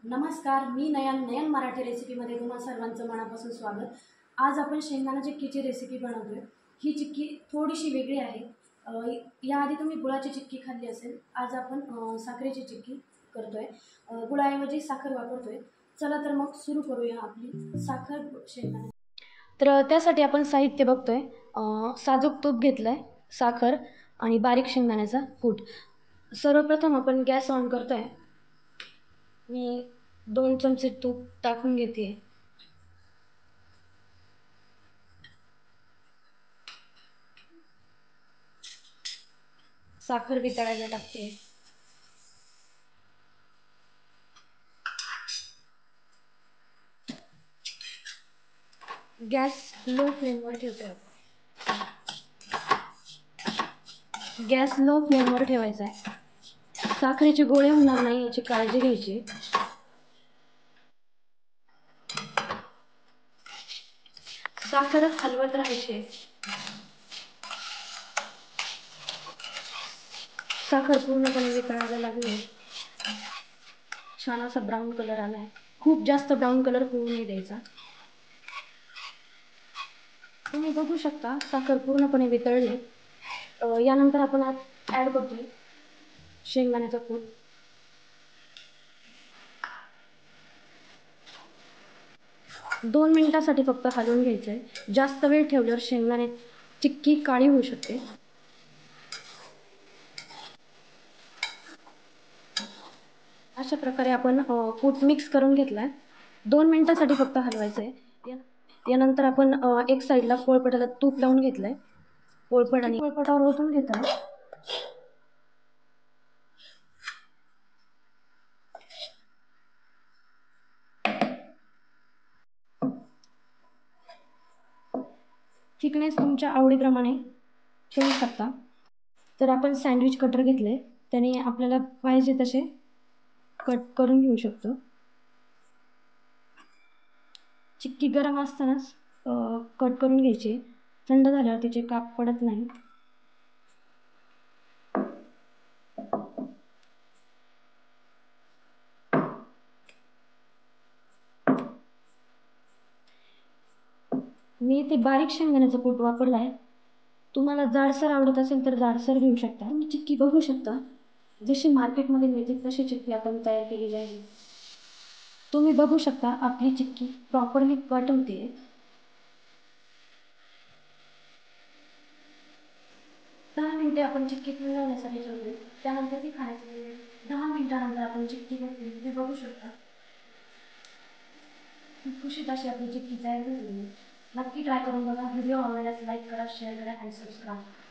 नमस्कार, मी नयन मराठी रेसिपीमध्ये तुम्हा सर्वांचं मनापासून स्वागत. आज आपण शेंगदाणा चिक्कीची रेसिपी बनवतोय. ही चिक्की थोडीशी वेगळी आहे. याआधी तुम्ही गुळाची चिक्की खाल्ली असेल. आज आपण साखरेची चिक्की करतोय. गुळाऐवजी साखर वापरतोय. चला तर मग सुरू करूया आपली साखर शेंगदाणा. तर त्यासाठी आपण साहित्य बघतोय. साजूक तूप घेतलंय, साखर आणि बारीक शेंगदाण्याचा कूट. सर्वप्रथम आपण गॅस ऑन करतोय. मी 2 चमचे तूप टाकून घेते. साखर वितळायला टाकते. गॅस लो फ्लेमवर ठेवते. गॅस लो फ्लेमवर ठेवायचा आहे. साखरेचे गोळे होणार नाही याची काळजी घ्यायची. साखरच हलवत राहायची. साखर पूर्णपणे वितळायला लागली. छान असा ब्राऊन कलर आलाय. खूप जास्त ब्राऊन कलर होऊ नाही द्यायचा. तुम्ही बघू शकता साखर पूर्णपणे वितळली. यानंतर आपण ॲड करतोय शेंगदाण्याचा कूट. दोन मिनिटांसाठी फक्त हलवून घ्यायचं आहे. जास्त वेळ ठेवल्यावर शेंगदाणे चिक्की काळी होऊ शकते. अशा प्रकारे आपण कूट मिक्स करून घेतलाय. 2 मिनिटांसाठी फक्त हलवायचं आहे. यानंतर आपण एक साईडला पोळपाटाला तूप लावून घेतलंय. पोळपाट आणि पोळपाटावर ओतून घेतोय. थिकनेस तुमच्या आवडीप्रमाणे ठेवू शकता. तर आपण सँडविच कटर घेतले, त्याने आपल्याला पाहिजे तसे कट करून घेऊ शकतो. चिक्की गरम असतानाच कट करून घ्यायची. थंड झाल्यावर तिचे काप पडत नाही. मी इथे बारीक शेंगदाण्याचा कूट वापरला आहे. तुम्हाला जाडसर आवडत असेल तर जाडसर घेऊ शकता. तुम्ही चिक्की बघू शकता. जशी मार्केटमध्ये मिळते तशी चिक्की आपण तयार केली आहे. तुम्ही बघू शकता आपली चिक्की प्रॉपरली कट होते. 10 मिनिटे आपण चिक्की पिळवण्यासाठी ठेवली. त्यानंतर ती खाण्याची 10 मिनिटानंतर आपण चिक्की घेतली. तुम्ही बघू शकता खुशीत अशी आपली चिक्की तयार झाली. नक्की ट्राय करून बघा. व्हिडिओ आवडल्यास लाईक करा, शेअर करा आणि सबस्क्राईब करा.